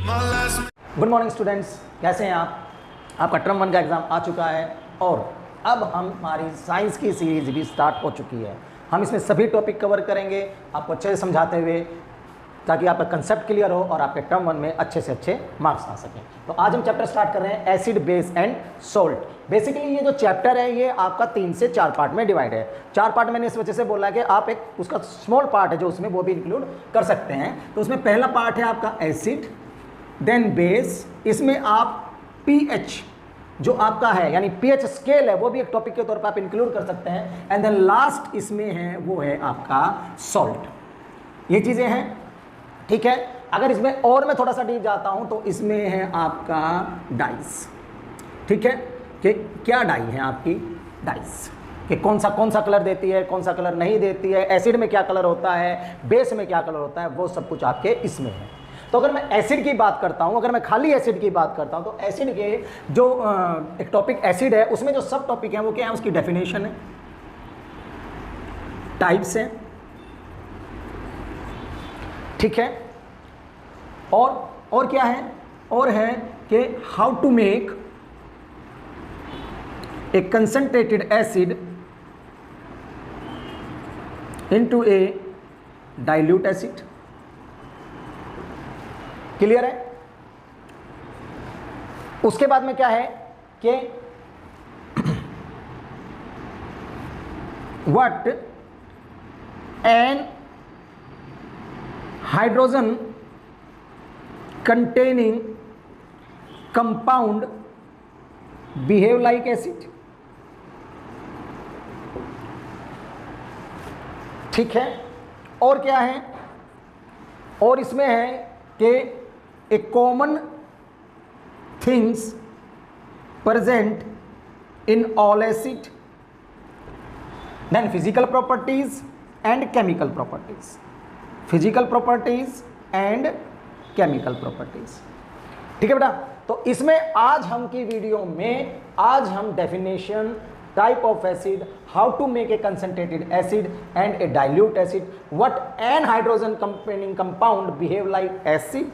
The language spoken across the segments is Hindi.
गुड मॉर्निंग स्टूडेंट्स, कैसे हैं आप? आपका टर्म 1 का एग्ज़ाम आ चुका है और अब हमारी साइंस की सीरीज़ भी स्टार्ट हो चुकी है। हम इसमें सभी टॉपिक कवर करेंगे आपको अच्छे से समझाते हुए, ताकि आपका कंसेप्ट क्लियर हो और आपके टर्म 1 में अच्छे से अच्छे मार्क्स आ सकें। तो आज हम चैप्टर स्टार्ट कर रहे हैं acid, base and salt. Basically ये जो चैप्टर है ये आपका 3 से 4 पार्ट में डिवाइड है। 4 पार्ट मैंने इस वजह से बोला कि आप एक उसका स्मॉल पार्ट है जो उसमें वो भी इंक्लूड कर सकते हैं। तो उसमें पहला पार्ट है आपका एसिड, देन बेस, इसमें आप पीएच जो आपका है यानी पीएच स्केल है वो भी एक टॉपिक के तौर पर आप इंक्लूड कर सकते हैं। एंड देन लास्ट इसमें है वो है आपका सॉल्ट। ये चीज़ें हैं, ठीक है। अगर इसमें और मैं थोड़ा सा डीप जाता हूं तो इसमें है आपका डाइस, ठीक है, कि क्या डाई है आपकी डाइस, कि कौन सा कलर देती है, कौन सा कलर नहीं देती है, एसिड में क्या कलर होता है, बेस में क्या कलर होता है, वो सब कुछ आपके इसमें है। तो अगर मैं एसिड की बात करता हूं, अगर मैं खाली एसिड की बात करता हूं तो एसिड के जो एक टॉपिक एसिड है उसमें जो सब टॉपिक है वो क्या है, उसकी डेफिनेशन है, टाइप्स है, ठीक है, और क्या है, और है कि how to make a concentrated acid into a dilute acid. Clear है? उसके बाद में क्या है कि what an hydrogen containing compound behave like acid, ठीक है। और क्या है, और इसमें है कि a common things present in all acid, then physical properties and chemical properties, physical properties and chemical properties, ठीक है बेटा। तो इसमें आज हम की वीडियो में आज हम definition, type of acid, how to make a concentrated acid and a dilute acid, what an hydrogen containing compound behave like acid,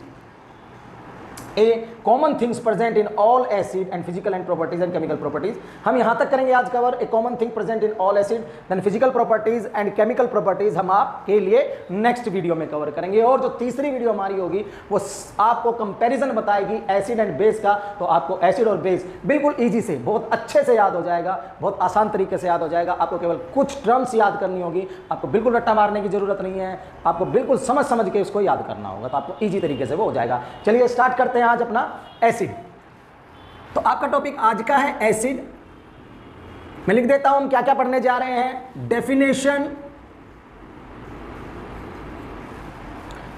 a common things present in all acid and physical and properties and chemical properties. हम यहां तक करेंगे आज cover, a common thing present in all acid then physical properties and chemical properties हम आपके लिए नेक्स्ट वीडियो में कवर करेंगे। और जो तीसरी वीडियो हमारी होगी वो आपको कंपैरिजन बताएगी एसिड एंड बेस का। तो आपको एसिड और बेस बिल्कुल ईजी से, बहुत अच्छे से याद हो जाएगा, बहुत आसान तरीके से याद हो जाएगा। आपको केवल कुछ टर्म्स याद करनी होगी, आपको बिल्कुल रट्टा मारने की जरूरत नहीं है, आपको बिल्कुल समझ के उसको याद करना होगा, तो आपको ईजी तरीके से वो हो जाएगा। चलिए स्टार्ट करते हैं आज अपना एसिड। तो आपका टॉपिक आज का है एसिड। मैं लिख देता हूं हम क्या क्या पढ़ने जा रहे हैं। Definition,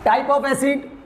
type of acid,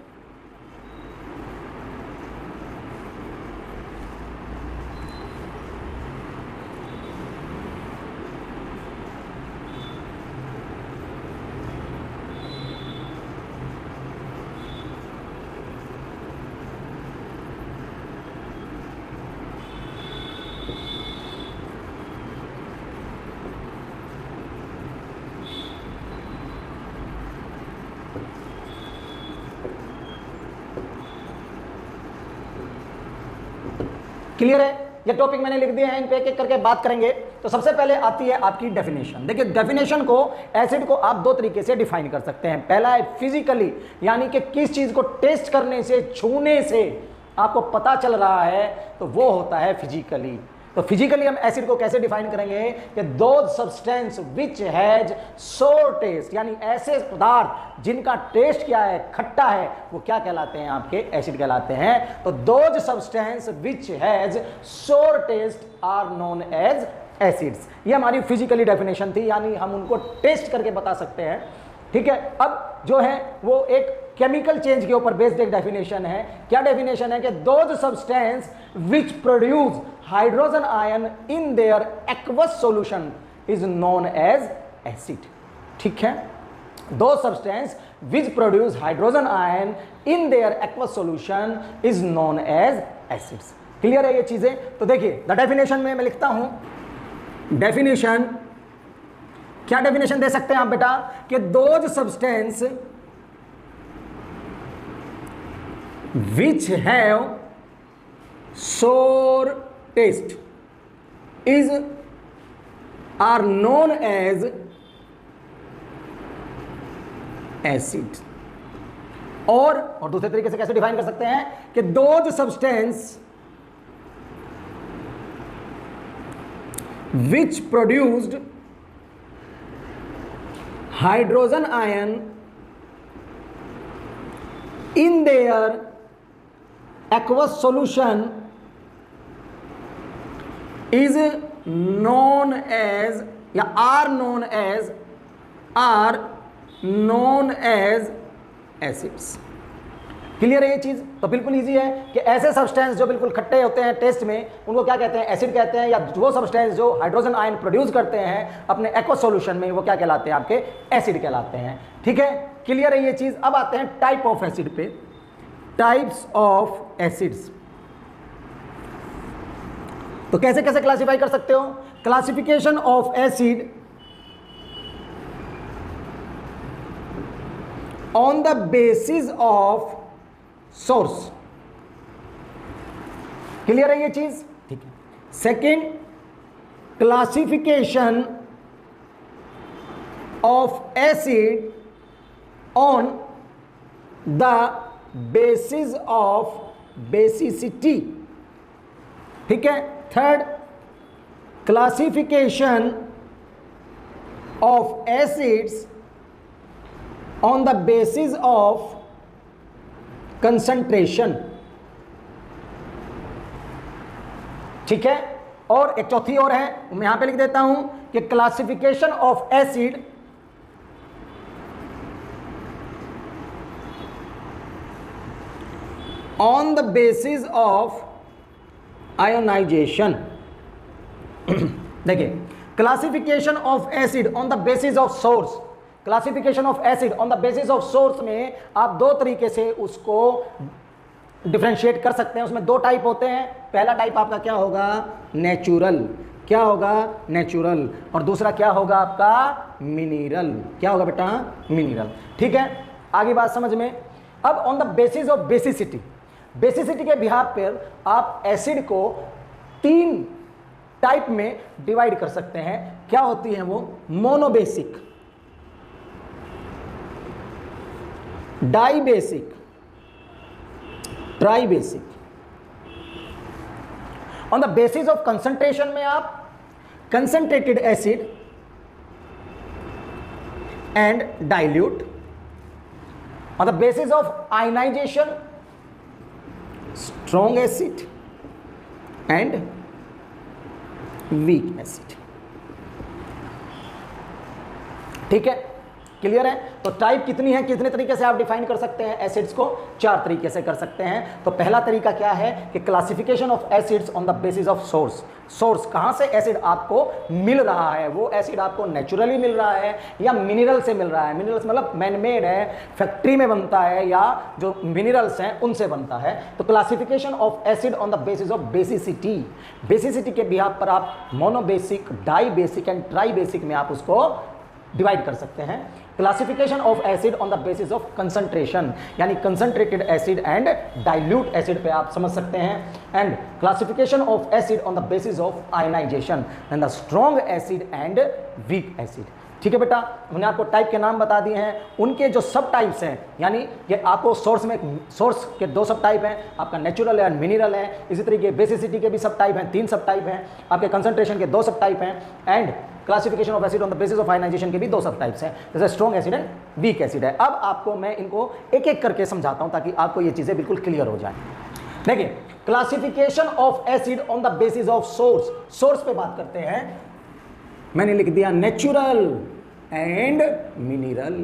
clear है? ये टॉपिक मैंने लिख दिए हैं, इन पे एक एक करके बात करेंगे। तो सबसे पहले आती है आपकी डेफिनेशन। देखिए डेफिनेशन को, एसिड को आप दो तरीके से डिफाइन कर सकते हैं। पहला है फिजिकली, यानी कि किस चीज को टेस्ट करने से, छूने से आपको पता चल रहा है तो वो होता है फिजिकली। तो फिजिकली हम एसिड को कैसे डिफाइन करेंगे कि दो substance which has sour test, यानी ऐसे पदार्थ जिनका टेस्ट क्या है, खट्टा है, वो क्या कहलाते हैं, आपके एसिड कहलाते हैं। तो those substance which has sour taste are known as acids. ये हमारी फिजिकली डेफिनेशन थी, यानी हम उनको टेस्ट करके बता सकते हैं, ठीक है। अब जो है वो एक केमिकल चेंज के ऊपर बेस्ड एक डेफिनेशन है। क्या डेफिनेशन है कि those substance which produce hydrogen ion in their aqueous solution is known as acid, ठीक है। Those substance which produce hydrogen ion in their aqueous solution is known as acids. Clear है ये चीजें? तो देखिए द डेफिनेशन में मैं लिखता हूं, डेफिनेशन, क्या डेफिनेशन दे सकते हैं आप बेटा कि those substance which have sour taste are known as acid। और दूसरे तरीके से कैसे डिफाइन कर सकते हैं कि those substance which produced hydrogen ion in their aqueous solution is known as या are known as acids। Clear है ये चीज? तो बिल्कुल इजी है कि ऐसे सब्सटेंस जो बिल्कुल खट्टे होते हैं टेस्ट में, उनको क्या कहते हैं? एसिड कहते हैं। या वो सब्सटेंस जो हाइड्रोजन आयन प्रोड्यूस करते हैं अपने एक्वा सॉल्यूशन में, वो क्या कहलाते हैं? आपके एसिड कहलाते हैं। ठीक है, क्लियर है ये चीज? अब आते हैं टाइप ऑफ एसिड पे। टाइप्स ऑफ एसिड्स तो कैसे कैसे क्लासिफाई कर सकते हो? Classification of acid on the basis of source. Clear है ये चीज? ठीक है। Second, classification of acid on the basis of basicity. ठीक है। Third, classification of acids on the basis of concentration. ठीक है। और एक चौथी और है, मैं यहां पे लिख देता हूं कि classification of acid on the basis of ionisation. देखिए, classification of acid on the basis of source. Classification of acid on the basis of source में आप दो तरीके से उसको डिफरेंशिएट कर सकते हैं। उसमें दो टाइप होते हैं। पहला टाइप आपका क्या होगा? नेचुरल। क्या होगा? नेचुरल। और दूसरा क्या होगा आपका? मिनरल। क्या होगा बेटा? मिनरल। ठीक है, आगे बात समझ में। अब on the basis of basicity, basicity के बिहार पर आप एसिड को तीन टाइप में डिवाइड कर सकते हैं। क्या होती है वो? Monobasic, dibasic, tribasic. On the basis of concentration में आप concentrated acid and dilute. On the basis of ionisation, strong acid and weak acid. ठीक है, क्लियर है? तो टाइप कितनी है, कितने तरीके से आप डिफाइन कर सकते हैं एसिड्स को? चार तरीके से कर सकते हैं। तो पहला तरीका क्या है कि classification of acids on the basis of source. Source, कहां से एसिड आपको मिल रहा है? वो एसिड आपको नेचुरली मिल रहा है या मिनरल से मिल रहा है? मिनरल्स मतलब मैनमेड है, फैक्ट्री में बनता है, या जो मिनरल्स हैं उनसे बनता है। तो classification of acid on the basis of basicity. Basicity के बिहाफ पर आप मोनोबेसिक, डाइबेसिक एंड ट्राइबेसिक में आप उसको डिवाइड कर सकते हैं। Classification of acid on the basis of concentration, यानी concentrated acid and dilute acid पे आप समझ सकते हैं। And classification of acid on the basis of ionisation and the strong acid and weak acid. ठीक है बेटा, मैंने आपको टाइप के नाम बता दिए हैं। उनके जो सब टाइप्स हैं, यानी ये आपको सोर्स में, सोर्स के दो सब टाइप हैं, आपका नेचुरल है और मिनरल है। इसी तरीके बेसिसिटी के भी सब टाइप हैं, तीन सब टाइप हैं। आपके कंसंट्रेशन के दो सब टाइप हैं। And classification of acid on the basis of ionisation के भी दो सब टाइप्स हैं, जैसे strong acid and weak acid है। अब आपको मैं इनको एक एक करके समझाता हूं ताकि आपको ये चीजें बिल्कुल क्लियर हो जाए। देखिए, classification of acid on the basis of source. Source पे बात करते हैं। मैंने लिख दिया नेचुरल एंड मिनरल।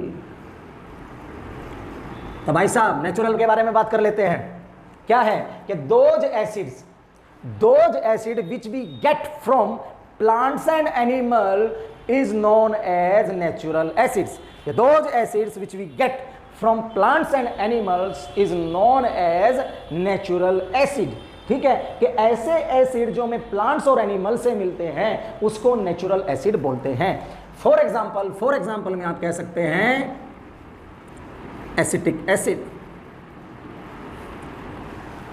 तो भाई साहब, नेचुरल के बारे में बात कर लेते हैं। क्या है कि those acid which we get from plants and animal is known as natural acids. Those acids which we get from plants and animals is known as natural acid. ठीक है, कि ऐसे एसिड जो हमें प्लांट्स और एनिमल से मिलते हैं उसको नेचुरल एसिड बोलते हैं। फॉर एग्जाम्पल में आप कह सकते हैं एसिटिक एसिड,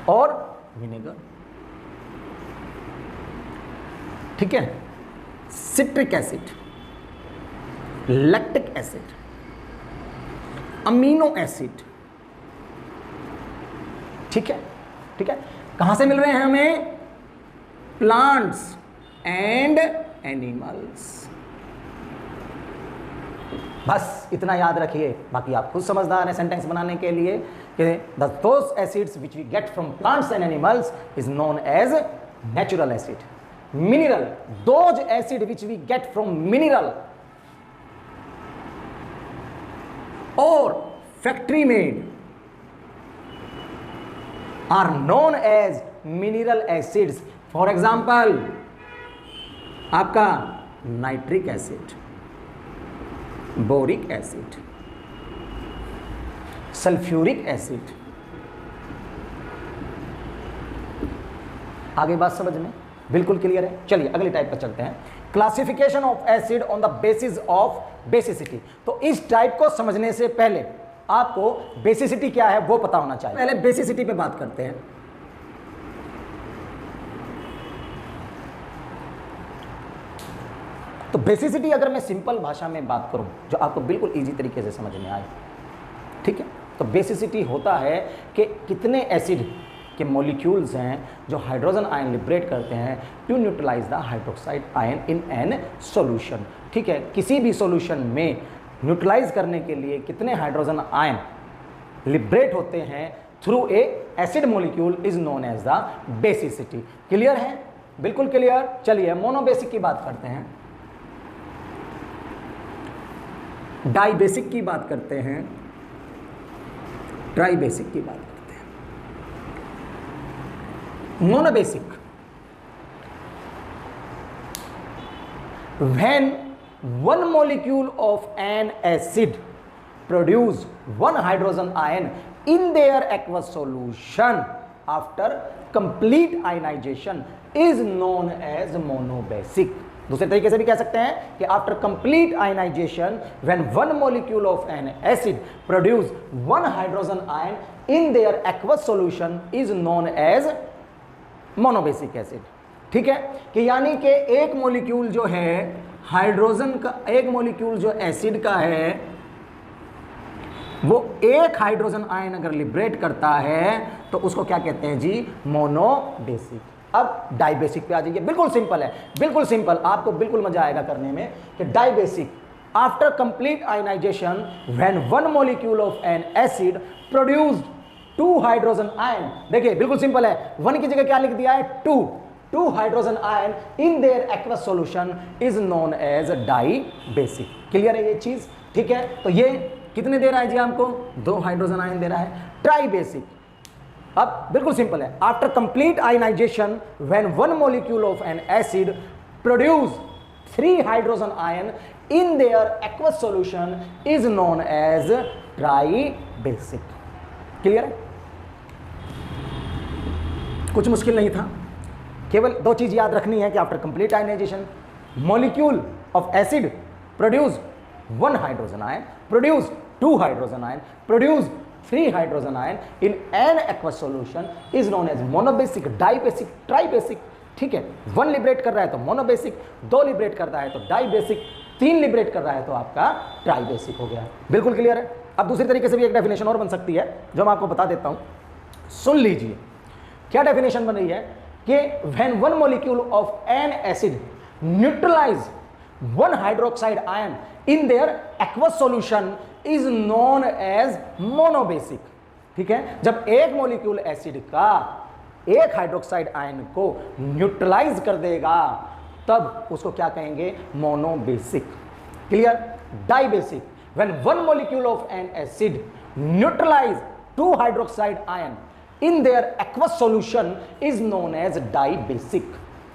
और विनेगर। ठीक है, citric acid, lactic acid, amino acid. ठीक है, ठीक है, कहां से मिल रहे हैं हमें? Plants and animals. बस इतना याद रखिए, बाकी आप खुद समझदार हैं सेंटेंस बनाने के लिए कि those acids which we get from plants and animals is known as natural acid. Mineral, those acid which we get from mineral और factory made are known as mineral acids. For example आपका nitric acid, boric acid, sulphuric acid. आगे बात समझ में बिल्कुल क्लियर है। चलिए अगली टाइप पर चलते हैं, classification of acid on the basis of basicity. तो इस टाइप को समझने से पहले आपको बेसिसिटी क्या है वो पता होना चाहिए। पहले बेसिसिटी पे बात करते हैं। तो बेसिसिटी अगर मैं सिंपल भाषा में बात करूं जो आपको बिल्कुल इजी तरीके से समझ में आए, ठीक है, तो बेसिसिटी होता है कि कितने एसिड के मॉलिक्यूल्स हैं जो हाइड्रोजन आयन लिबरेट करते हैं to neutralise the hydroxide ion in an solution. ठीक है, किसी भी सॉल्यूशन में न्यूट्रलाइज करने के लिए कितने हाइड्रोजन आयन लिबरेट होते हैं through a acid molecule is known as the basicity. Clear है? बिल्कुल क्लियर। चलिए मोनोबेसिक की बात करते हैं, डाई बेसिक की बात करते हैं, ट्राई बेसिक की बात करते हैं। Monobasic, when one molecule of an acid produce one hydrogen ion in their aqueous solution after complete ionization is known as monobasic। दूसरे तरीके से भी कह सकते हैं कि after complete ionisation when one molecule of an acid produce one hydrogen ion in their aqueous solution is known as monobasic acid. ठीक है, कि यानी कि एक मॉलिक्यूल जो है हाइड्रोजन का, एक मॉलिक्यूल जो एसिड का है वो एक हाइड्रोजन आयन अगर लिबरेट करता है तो उसको क्या कहते हैं जी? मोनोबेसिक। अब डाइबेसिक पे आ जाइए। बिल्कुल सिंपल है, बिल्कुल सिंपल, आपको बिल्कुल मजा आएगा करने में कि dibasic after complete ionisation when one molecule of an acid produced two hydrogen ion. देखिए बिल्कुल सिंपल है, वन की जगह क्या लिख दिया है? Two hydrogen ion in their aqueous solution is known as dibasic. Clear है ये चीज? ठीक है, तो ये कितने दे रहा है जी आपको? 2 हाइड्रोजन आयन दे रहा है। ट्राइबेसिक, अब बिल्कुल सिंपल है, after complete ionisation when one molecule of an acid produce 3 hydrogen ion in their aqueous solution is known as tribasic. Clear है? कुछ मुश्किल नहीं था, केवल 2 चीज याद रखनी है कि after complete ionisation molecule of acid produce 1 hydrogen ion, produce 2 hydrogen ion, produce 3 hydrogen ion in an aqueous solution is known as monobasic, dibasic, tribasic. ठीक है, 1 लिबरेट कर रहा है तो मोनोबेसिक, 2 लिबरेट कर रहा है तो डाइबेसिक, 3 लिबरेट कर रहा है तो आपका ट्राइबेसिक हो गया। बिल्कुल क्लियर है? अब दूसरी तरीके से भी एक डेफिनेशन और बन सकती है जो मैं आपको बता देता हूं, सुन लीजिए। क्या डेफिनेशन बन रही है कि when one molecule of an acid neutralise 1 hydroxide ion in their aqueous solution is known as monobasic. ठीक है, जब एक मॉलिक्यूल एसिड का एक हाइड्रोक्साइड आयन को न्यूट्रलाइज कर देगा तब उसको क्या कहेंगे? Monobasic. Clear? Dibasic, when one molecule of an acid neutralise 2 hydroxide ion in their aqueous solution is known as dibasic.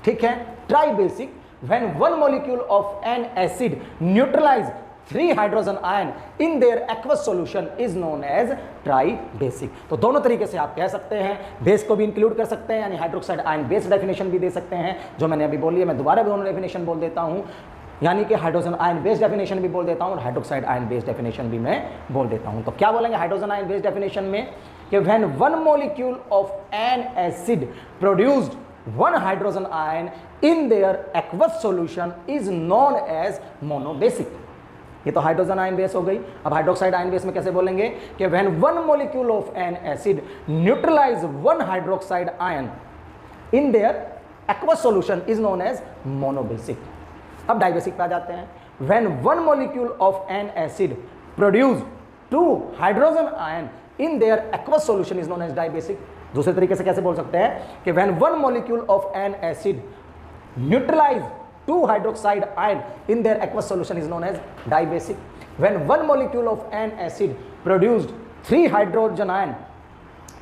ठीक है? Tribasic, when one molecule of an acid neutralize 3 hydrogen ion in their aqueous solution is known as tribasic। तो दोनों तरीके से आप कह सकते हैं, बेस को भी इंक्लूड कर सकते हैं, यानी हाइड्रोक्साइड आयन बेस डेफिनेशन भी दे सकते हैं जो मैंने अभी बोली है। मैं दोबारा दोनों डेफिनेशन बोल देता हूं, यानी कि हाइड्रोजन आयन बेस डेफिनेशन भी बोल देता हूं और हाइड्रोक्साइड आयन बेस डेफिनेशन भी मैं बोल देता हूं। तो क्या बोलेंगे हाइड्रोजन आयन बेस डेफिनेशन में कि when one molecule of an acid produced one hydrogen ion in their aqueous solution is known as monobasic. ये तो हाइड्रोजन आयन बेस हो गई। अब हाइड्रोक्साइड आयन बेस में कैसे बोलेंगे कि when one molecule of an acid neutralise one hydroxide ion in their aqueous solution is known as monobasic. अब डाइबेसिक पे आ जाते हैं। When one molecule of an acid produce two hydrogen ion in their aqueous solution is known as dibasic. दूसरे तरीके से कैसे बोल सकते हैं कि when one molecule of an acid neutralise two hydroxide ion in their aqueous solution is known as dibasic. When one molecule of an acid produced 3 hydrogen ion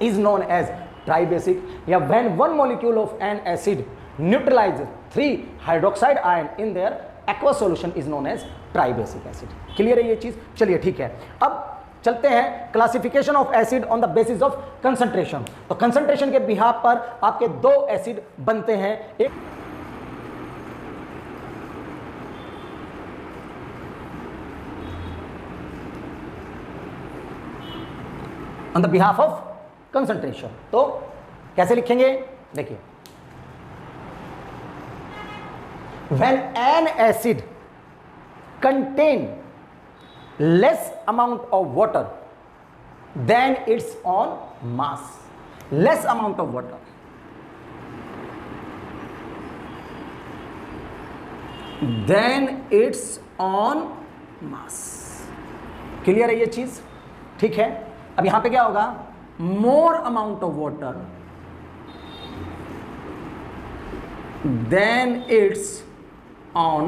is known as tribasic. या when one molecule of an acid neutralise 3 hydroxide ion in their aqueous solution is known as tribasic acid. Clear है ये चीज? चलिए ठीक है, अब चलते हैं classification of acid on the basis of concentration. तो कंसंट्रेशन के बिहाफ पर आपके 2 एसिड बनते हैं, एक on the behalf of concentration. तो कैसे लिखेंगे देखिए, when an acid contain less amount of water than its own mass, less amount of water, than its own mass। Clear है ये चीज? ठीक है, अब यहां पे क्या होगा, more amount of water than its on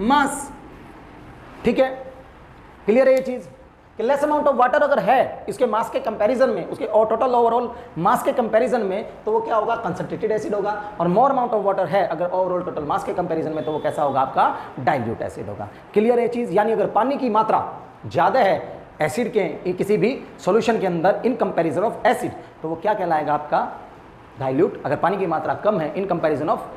मास। ठीक है, क्लियर है ये चीज कि लेस अमाउंट ऑफ वाटर अगर है इसके मास के कंपैरिजन में, उसके और टोटल ओवरऑल मास के कंपैरिजन में, तो वो क्या होगा, कंसंट्रेटेड एसिड होगा। और मोर अमाउंट ऑफ वाटर है अगर ओवरऑल टोटल मास के कंपैरिजन में, तो वो कैसा होगा, आपका डाइल्यूट एसिड होगा। क्लियर है चीज? यानी अगर पानी की मात्रा ज्यादा है एसिड के किसी भी सॉल्यूशन के अंदर इन कंपैरिजन ऑफ एसिड, तो वो क्या कहलाएगा, आपका डाइल्यूट। अगर पानी की मात्रा कम है इन कंपैरिजन ऑफ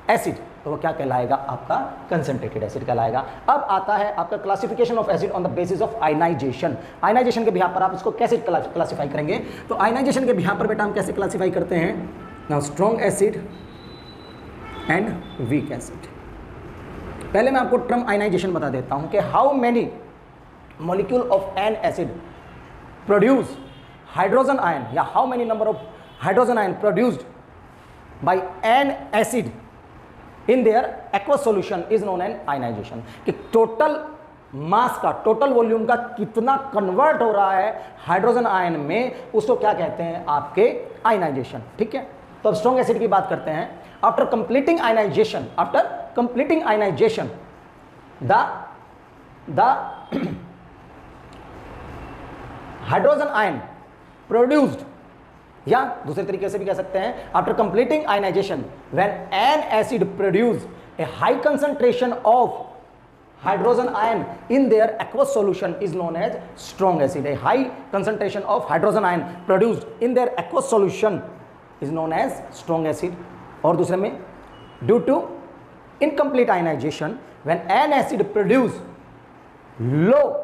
एसिड, तो वो क्या कहलाएगा, आपका कंसंट्रेटेड एसिड कहलाएगा। अब आता है आपका classification of acid on the basis of ionization. Ionization के बिहाफ पर आप इसको कैसे क्लासिफाई करेंगे? तो आयनाइजेशन के बिहाफ पर बेटा हम कैसे क्लासिफाई करते हैं, now strong acid and weak acid. पहले मैं आपको टर्म आयनाइजेशन बता देता हूं कि how many molecule of an acid produce hydrogen ion, या how many number of hydrogen ion produced by an acid in their aqueous solution is known an ionisation. कि टोटल मास का, टोटल वॉल्यूम का कितना कन्वर्ट हो रहा है हाइड्रोजन आयन में, उसको क्या कहते हैं, आपके आयनाइजेशन। ठीक है, तो अब स्ट्रॉन्ग एसिड की बात करते हैं। After completing ionization, the hydrogen ion produced, या दूसरे तरीके से भी कह सकते हैं, after completing ionization when an acid produce a high concentration of hydrogen ion in their aqueous solution is known as strong acid. A high concentration of hydrogen ion produced in their aqueous solution is known as strong acid. और दूसरे में, due to incomplete ionization when an acid produce low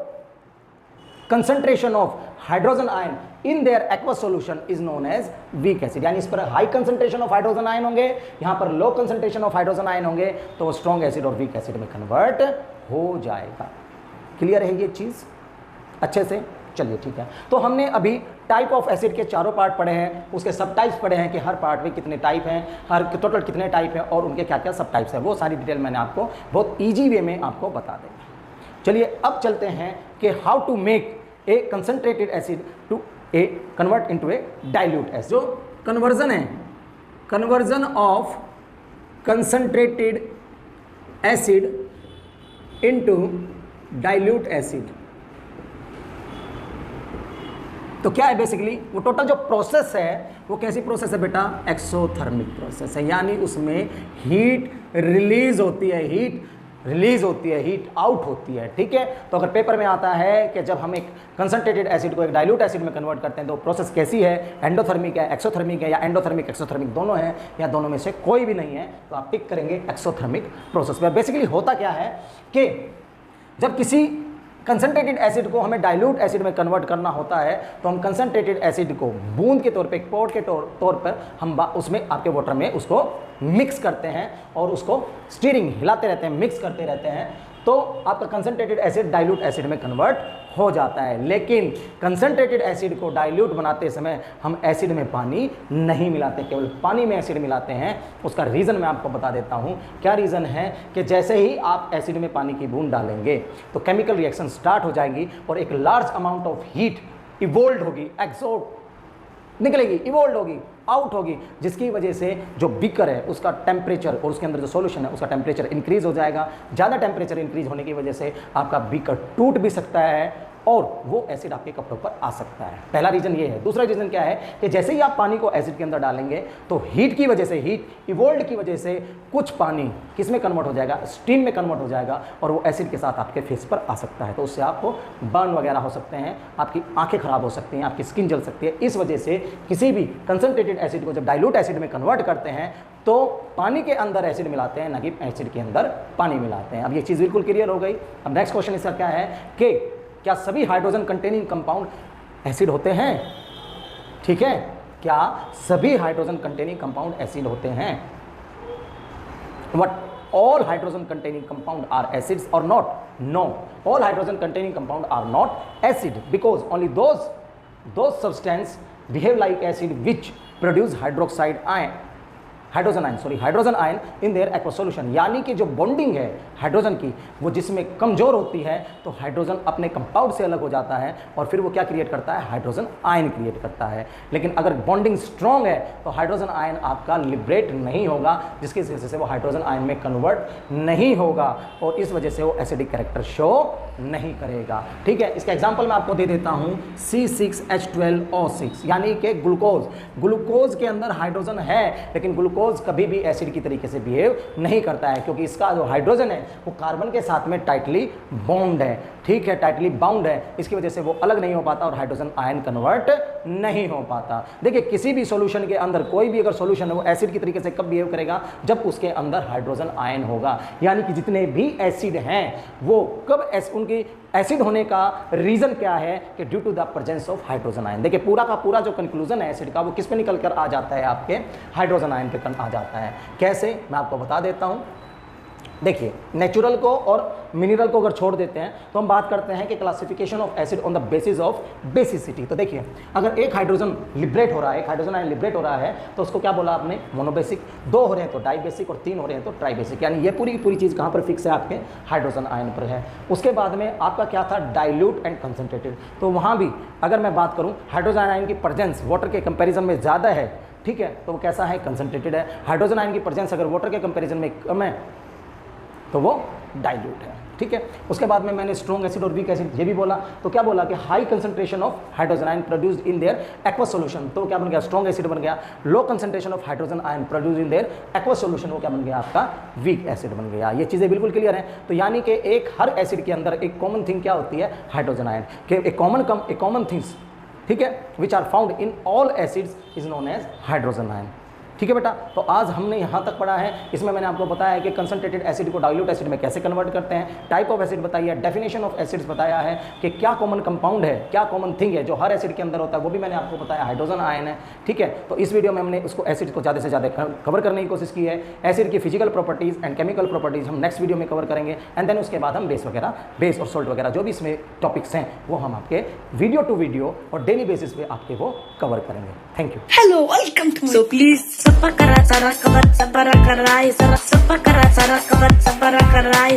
concentration of hydrogen ion in their aqueous solution is known as weak acid। यानी इस पर high concentration of hydrogen ion होंगे, यहां पर low concentration of hydrogen ion होंगे, तो वो स्ट्रॉन्ग एसिड और वीक एसिड में कन्वर्ट हो जाएगा। क्लियर है ये चीज अच्छे से? चलिए ठीक है, तो हमने अभी टाइप ऑफ एसिड के चारों पार्ट पढ़े हैं, उसके सब टाइप्स पढ़े हैं कि हर पार्ट में कितने टाइप हैं, हर टोटल कितने टाइप हैं और उनके क्या क्या सब टाइप्स हैं, वो सारी डिटेल मैंने आपको बहुत ईजी वे में आपको बता देंगे। चलिए अब चलते हैं कि how to make a concentrated acid to a convert into a dilute acid. जो कन्वर्जन है, conversion of concentrated acid into dilute acid, तो क्या है बेसिकली, वो टोटल जो प्रोसेस है वो कैसी प्रोसेस है बेटा, एक्सोथर्मिक प्रोसेस है। यानी उसमें हीट रिलीज होती है, हीट आउट होती है। ठीक है, तो अगर पेपर में आता है कि जब हम एक कंसंट्रेटेड एसिड को एक डाइल्यूट एसिड में कन्वर्ट करते हैं तो प्रोसेस कैसी है, एंडोथर्मिक है, एक्सोथर्मिक है, या एंडोथर्मिक एक्सोथर्मिक दोनों है, या दोनों में से कोई भी नहीं है, तो आप टिक करेंगे एक्सोथर्मिक प्रोसेस में। बेसिकली होता क्या है कि जब किसी कंसनट्रेटेड एसिड को हमें डाइल्यूट एसिड में कन्वर्ट करना होता है, तो हम कंसनट्रेटेड एसिड को बूंद के तौर पे, एक पॉट के तौर पर हम उसमें आपके वाटर में उसको मिक्स करते हैं और उसको स्टीरिंग हिलाते रहते हैं, मिक्स करते रहते हैं, तो आपका कंसनट्रेटेड एसिड डाइल्यूट एसिड में कन्वर्ट हो जाता है। लेकिन कंसनट्रेटेड एसिड को डाइल्यूट बनाते समय हम एसिड में पानी नहीं मिलाते, केवल पानी में एसिड मिलाते हैं। उसका रीज़न मैं आपको बता देता हूं। क्या रीज़न है कि जैसे ही आप एसिड में पानी की बूंद डालेंगे तो केमिकल रिएक्शन स्टार्ट हो जाएगी और एक large amount of heat evolve होगी, एक्सोट निकलेगी, इवोल्व होगी, आउट होगी, जिसकी वजह से जो बीकर है उसका टेम्परेचर और उसके अंदर जो सॉल्यूशन है उसका टेम्परेचर इंक्रीज हो जाएगा। ज़्यादा टेम्परेचर इंक्रीज होने की वजह से आपका बीकर टूट भी सकता है और वो एसिड आपके कपड़ों पर आ सकता है। पहला रीज़न ये है। दूसरा रीज़न क्या है कि जैसे ही आप पानी को एसिड के अंदर डालेंगे तो हीट की वजह से, हीट इवोल्व की वजह से कुछ पानी किस में कन्वर्ट हो जाएगा, स्टीम में कन्वर्ट हो जाएगा और वो एसिड के साथ आपके फेस पर आ सकता है। तो उससे आपको बर्न वगैरह हो सकते हैं, आपकी आंखें खराब हो सकती हैं, आपकी स्किन जल सकती है। इस वजह से किसी भी कंसनट्रेटेड एसिड को जब डाइल्यूट एसिड में कन्वर्ट करते हैं तो पानी के अंदर एसिड मिलाते हैं, ना कि एसिड के अंदर पानी मिलाते हैं। अब ये चीज़ बिल्कुल क्लियर हो गई। अब नेक्स्ट क्वेश्चन इसका क्या है कि क्या सभी हाइड्रोजन कंटेनिंग कंपाउंड एसिड होते हैं? ठीक है, क्या सभी हाइड्रोजन कंटेनिंग कंपाउंड एसिड होते हैं? What all hydrogen containing compound are acids or not? No, all hydrogen containing compound are not acid because only those substance behave like acid which produce hydrogen ion in there aqua solution. यानी कि जो बॉन्डिंग है हाइड्रोजन की वो जिसमें कमज़ोर होती है तो हाइड्रोजन अपने कंपाउंड से अलग हो जाता है और फिर वो क्या क्रिएट करता है, हाइड्रोजन आयन क्रिएट करता है। लेकिन अगर बॉन्डिंग स्ट्रॉन्ग है तो हाइड्रोजन आयन आपका लिबरेट नहीं होगा, जिसकी वजह से वो हाइड्रोजन आयन में कन्वर्ट नहीं होगा और इस वजह से वो एसिडिक कैरेक्टर शो नहीं करेगा। ठीक है, इसका एग्जाम्पल मैं आपको दे देता हूँ C6H12O6 यानी कि ग्लूकोज के अंदर हाइड्रोजन है लेकिन ग्लूकोज कभी भी एसिड की तरीके से बिहेव नहीं करता है क्योंकि इसका जो हाइड्रोजन है वो कार्बन के साथ में टाइटली बॉन्ड है। ठीक है, टाइटली बाउंड है, इसकी वजह से वो अलग नहीं हो पाता और हाइड्रोजन आयन कन्वर्ट नहीं हो पाता। देखिए, किसी भी सॉल्यूशन के अंदर कोई भी अगर सॉल्यूशन है वो एसिड की तरीके से कब बिहेव करेगा, जब उसके अंदर हाइड्रोजन आयन होगा। यानी कि जितने भी एसिड हैं वो कब उनकी एसिड होने का रीजन क्या है कि due to the presence of hydrogen ion. देखिए, पूरा का पूरा जो कंक्लूजन है एसिड का वो किस पे निकल कर आ जाता है, आपके हाइड्रोजन आयन पे आ जाता है। कैसे, मैं आपको बता देता हूं। देखिए, नेचुरल को और मिनरल को अगर छोड़ देते हैं तो हम बात करते हैं कि classification of acid on the basis of basicity. तो देखिए, अगर एक हाइड्रोजन लिबरेट हो रहा है, एक हाइड्रोजन आयन लिबरेट हो रहा है तो उसको क्या बोला आपने, मोनोबेसिक। 2 हो रहे हैं तो डाइबेसिक और 3 हो रहे हैं तो ट्राइबेसिक। यानी ये पूरी की पूरी चीज़ कहाँ पर फिक्स है, आपके हाइड्रोजन आयन पर है। उसके बाद में आपका क्या था, डाइल्यूट एंड कंसनट्रेटेड। तो वहाँ भी अगर मैं बात करूँ हाइड्रोजन आयन की प्रेजेंस वाटर के कंपेरिजन में ज़्यादा है, ठीक है, तो वो कैसा है, कंसनट्रेटेड है। हाइड्रोजन आयन की प्रेजेंस अगर वाटर के कंपेरिजन में कम है तो वो डाइल्यूट है। ठीक है, उसके बाद में मैंने स्ट्रॉन्ग एसिड और वीक एसिड ये भी बोला। तो क्या बोला कि high concentration of hydrogen ion produced in there aqua solution, तो क्या बन गया, स्ट्रॉन्ग एसिड बन गया। Low concentration of hydrogen ion produced in there aqua solution, वो क्या बन गया, आपका वीक एसिड बन गया। ये चीज़ें बिल्कुल क्लियर हैं। तो यानी कि एक हर एसिड के अंदर एक कॉमन थिंग क्या होती है, हाइड्रोजन आयन के एक कॉमन थिंग्स, ठीक है, which are found in all acids is known as hydrogen ion. ठीक है बेटा, तो आज हमने यहाँ तक पढ़ा है। इसमें मैंने आपको बताया है कि कंसंट्रेटेड एसिड को डाइल्यूट एसिड में कैसे कन्वर्ट करते हैं, टाइप ऑफ एसिड बताई है, डेफिनेशन ऑफ एसिड्स बताया है कि क्या कॉमन कंपाउंड है, क्या कॉमन थिंग है जो हर एसिड के अंदर होता है, वो भी मैंने आपको बताया, हाइड्रोजन आयन है। ठीक है, तो इस वीडियो में हमने उसको एसिड को ज़्यादा से ज़्यादा कवर करने की कोशिश की है। एसिड की physical properties and chemical properties हम नेक्स्ट वीडियो में कवर करेंगे एंड देन उसके बाद हम बेस और सोल्ट वगैरह जो भी इसमें टॉपिक्स हैं वो हम आपके वीडियो टू वीडियो और डेली बेसिस पे आपके वो कवर करेंगे। Thank you. Hello, welcome to so please sabara karai